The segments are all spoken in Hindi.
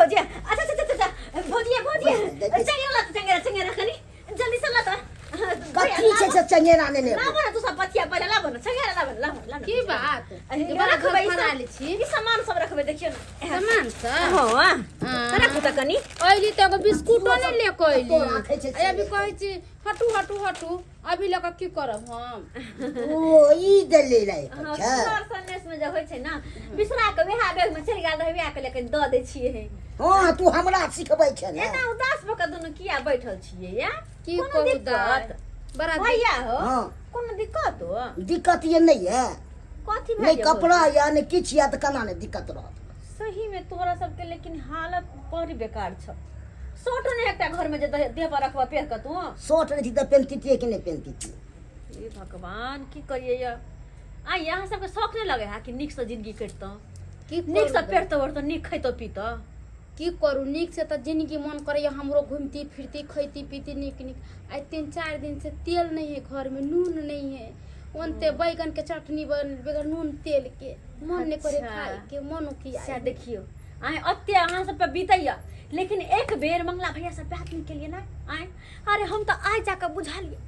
भौजी अच्छा अच्छा अच्छा भौजी चंगेरा कनी जल्दी से ला कथी से चंगेरा ने ले लाबो ना तू सब पथिया पहले लाबो ना चंगेरा लाबो की बात ये बड़ा घर बना ले छी ई सामान सब रखबे देखियो ना सामान सब हां रखू त कनी ओइली त बिस्कुटो ने ले कोइली अभी कहै छी हटू अभी लग की करब हम ओ ई देले लै अच्छा सर संदेश में जे होय छै ना बिसरा के वेहा बैग में चढ़ गेल रहै वेहा के लेके द दे छिए हां तू हमरा सिखबै छ ना एना उदास भक दुनु किया बैठल छिए या की कहू दाद बड़ा भैया हो कोनो दिक्कत हो दिक्कत ये नहीं है कथी नहीं कपड़ा या नहीं किछ या त कना ने दिक्कत रहत सही में तोरा सबके लेकिन हालत बड़ी बेकार छ सोटो ने एकटा घर में जे देह पर रखबा पेर क तू सोट रही त पेनती थी कि नहीं पेनती थी हे भगवान की करिए या आ यहाँ सबके शौक नहीं लगे हा कि निक से जिंदगी कटतो की निक से पेट तो निक खैतो पीतो की करू निक से त जिंदगी मन करे हमरो घूमती फिरती खैती पीती निक आज 3-4 दिन से तेल नहीं है घर में नून नहीं है ओनते बैगन के चटनी बन बगैर नून तेल के मन नहीं करे खाए के मनो की आ देखियो आए अत्ते अहाँ सब पे बीतैया लेकिन एक बेर मंगला भैया से बात नहीं केलिए ना आए अरे हम तो आज जाकर बुझा लिए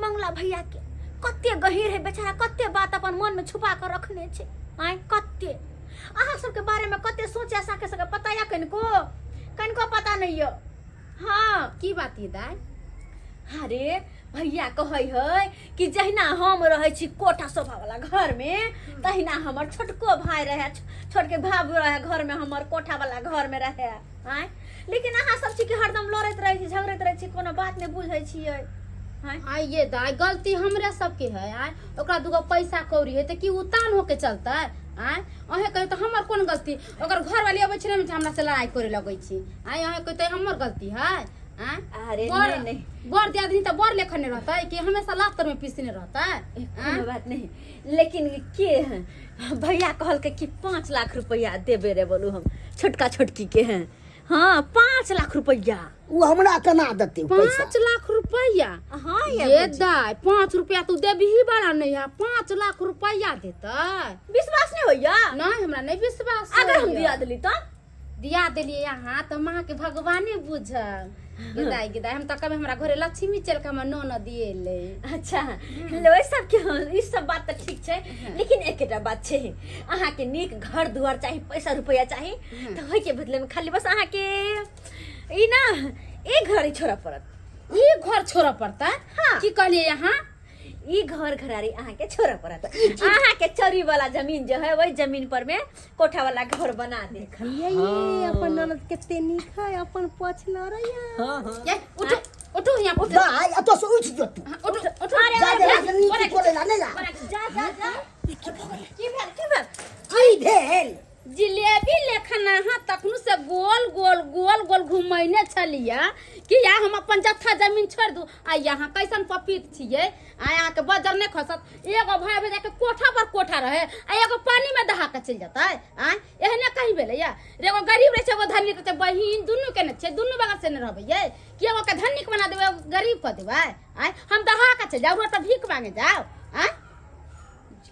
मंगला भैया के कत्ते गहीर है बेचारा कत्ते बात अपन मन में छुपा कर रखने छे आए कत्ते अहाँ सबके बारे में कत्ते सोचे साके सके पता या कनको पता नहीं हो हां की बात ये दाई अरे भैया कहै है कि जहिना हम रहै छी कोठा सोफा वाला घर में तहिना हमर छोटको भाई रहे छोटके भाभी रहे घर में हमर कोठा वाला घर में रहे आय लेकिन अहाँ सब छी कि हरदम लड़ैत रहै छी झगड़ैत रहै छी कोनो बात नहीं बुझै छियै आय ये दाई गलती हमरे सबके है आय ओकरा दुगो पैसा कौड़ी है त की उतान होके चलता आय अहे कहे तो हमर कोन गलती ओकर घर वाली अबै छै ने हमरा से लड़ाई करे लगै छी आय अहे कहे तो हमर गलती है अरे नहीं बड़ आदमी तो बड़ लेखन रहता है कि हमेशा लातर में पीसने रहता है कोई बात नहीं लेकिन के भैया कहल के कि 5 लाख रुपया देबे रे बोलू हम छोटका छोटकी के हैं हाँ 5 लाख रुपया वो हमरा कना देते 5 लाख रुपया हाँ ये दाई 5 रुपया तू देबी ही बड़ा नहीं है 5 लाख रुपया देता विश्वास नहीं होइया नहीं हमरा नहीं विश्वास अगर हम दिया दिली तो दिया दिलिए यहाँ तो माँ के भगवाने बुझल गिदाई हम तो कभी हमरा घरे लक्ष्मी चल के हम न दिए ले अच्छा लो सब के इस सब बात तो ठीक छे लेकिन एकटा बात छे अहाँ के नीक घर दुआर चाहिए पैसा रुपया चाहिए तो होय के बदले में खाली बस अहाँ के ई ना एक घर ही छोड़ा पड़त ई घर छोड़ा पड़ता हाँ की कहलिए यहाँ ई घर घरारी अहाँ के छोड़ा पड़त अहाँ के चरी वाला जमीन जो है वही जमीन पर में कोठा वाला घर बना दे ये अपन ननद केते नीक है अपन पछ लड़ैया हां हां ये उठो उठो यहाँ उठो भाई अब तो से उठ जो तू उठो उठो जा नीति कोले ला नहीं ला जा की भेल की भेल जिलेबी लेखना हाँ तखनु से गोल गोल घुमैने छलिया कि या हम अपन जत्था जमीन छोड़ दू आ यहाँ कैसन पपीत छिए आ यहाँ के बजर नहीं खसत एगो भाई भेजा के कोठा पर कोठा रहे आ एगो पानी में दहा के चल जाता है आ एहने कहीं भेले या एगो गरीब रहे एगो धनी रहे बहिन दुनू के ने दुनू बगल से न रहबे ये कि एगो के धनी के बना देबे एगो गरीब क देबे आ हम दहा के चल जाऊ तो भीख मांगे जाओ आ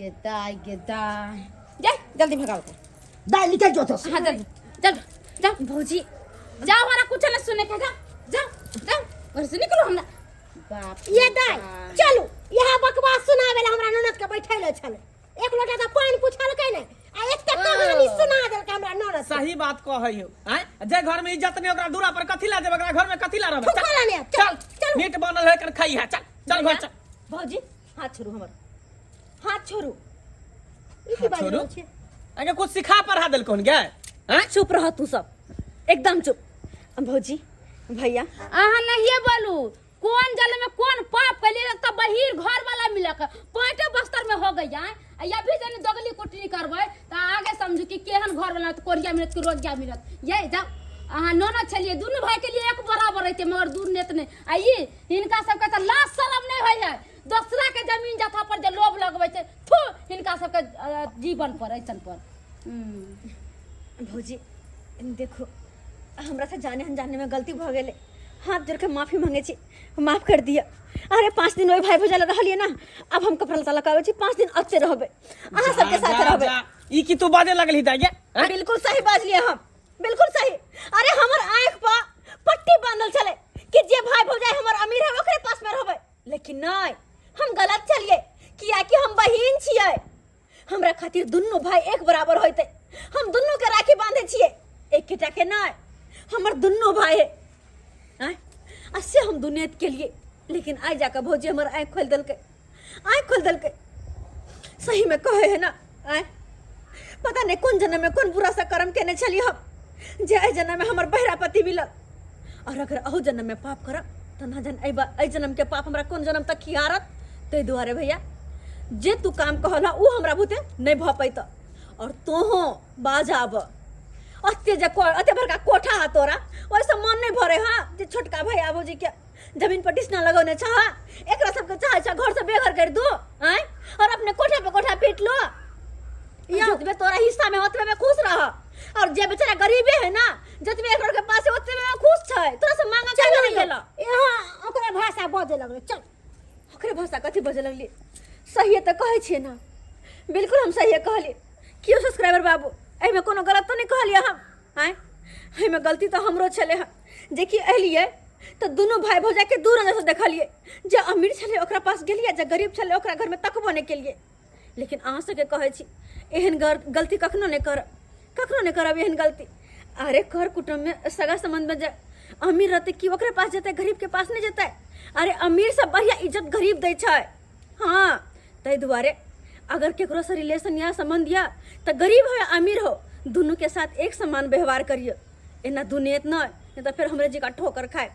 गेदाई जा जल्दी भगाओ दाई निकल जो तो हाँ चल भौजी जाओ हमारा कुछ न सुने का जाओ घर से निकलो हमरा बाप ये दाई चलो यहाँ बकवास सुनावेला हमरा ननद के बैठैले छले एक लोटा त पानी पूछल के ने आ एक त कहानी सुना देल के हमरा ननद सही बात कहै हो हैं जे घर में इज्जत नहीं ओकरा दूरा पर कथि ला देब ओकरा घर में कथि ला रहबे चल मीट बनल है कर खाई है चल घर चल भौजी हाथ छोड़ू हमर हाथ छोड़ू ई की बात छै अगे कुछ सिखा पढ़ा देल कोन गे हैं चुप रह तू सब एकदम चुप भौजी भैया अहाँ नहीं बोलू कौन जल में कौन पाप कलिए त बहिर घर वाला मिलक पैंटे बस्तर में हो गई जाए या भी जने दगली कुटनी करबै त आगे समझू कि केहन घर वाला त कोरिया मिलत कि रोजिया मिलत ये जाओ अहाँ नोना छलिए दुनू भाई के लिए एक बराबर रहते मगर दूर नेत नहीं आइए इनका सबके त लाज शरम नहीं होय है दूसरा के जमीन जथा पर जे लोभ लगबै छै थू इनका सबके जीवन पर ऐसन पर भौजी देखो हमरा से जाने अनजाने में गलती भ गेले हाथ जोड़ के माफी मांगे छी माफ कर दिया अरे 5 दिन ओइ भाई भौजाला रहलिए ना अब हम कपड़ा लता लगावे छी 5 दिन अच्छे रहबे अहाँ सबके साथ रहबे ई की तू बाजे लगली दाई बिल्कुल सही बात लिए हम बिल्कुल सही अरे खातिर दुनू भाई एक बराबर होते। हम दुनू के राखी बांधे छिए, एक केटा के नहीं। हमर दुनू भाई है आय असे हम दुनिया के लिए। लेकिन आइ जाकर भौजी हमर आँख खोल दिलकै, आँख खोल दिलकै। सही में कहे है ना आय पता नहीं कौन जन्म में कौन बुरा सा कर्म केने छलिए हम जे एहि जन्म में हमर बहरा पति मिलल। और अगर अहू जन्म में पाप करब तो ना जान एहि जन्म के पाप हमरा कौन जन्म तक खियारत। ताहि दुआरे भैया जे तू काम कहला उ हमरा बुते नहीं भ पैत। और तोहो बाजाब अते बड़का कोठा हा तोरा वैसे मन नहीं भरे। हाँ जे छोटका भैया भौजी के जमीन पर टिसना लगौने छ एकरा सबके चाहे छ घर से बेघर कर दो आय और अपने कोठा पे कोठा पीट लो। जतबे तोरा हिस्सा में ओतबे में खुश रह। और जे बेचारा गरीबे है ना जतबे एकरा के पास ओतबे में खुश छै। तोरा से मांगा काहे नहीं गेला। यहाँ ओकरे भाषा बजे लगले। चल ओकरे भाषा कथी बजे लगली। सही तो कहै छिए ना, बिल्कुल हम सही कहली। क्यों सब्सक्राइबर बाबू एहि में कोनो गलत तो नहीं कहलिए हम आय एहि में गलती तो हमरो छले है। जे कि एलिए तो दोनों भाई भौजा के दूर नजर से देखलिए। जे अमीर छले ओकरा पास गेलिए, जे गरीब छले ओकरा घर में तकबो नहीं केलिए। लेकिन अहाँ सबके कहै छी एहन गलती कखनो नहीं करब एहन गलती। अरे कर कुटुम्ब में सगा संबंध में जे अमीर रहते कि ओकरे पास जेते, गरीब के पास नहीं जेते। अरे अमीर से बढ़िया इज्जत गरीब दै छै। हाँ ताहि दुआरे अगर केकरो से रिलेशन या संबंध या तो गरीब हो या अमीर हो दोनों के साथ एक समान व्यवहार करिए। एना दुनियत नहीं तो फिर हमरे जी का ठोकर खाए।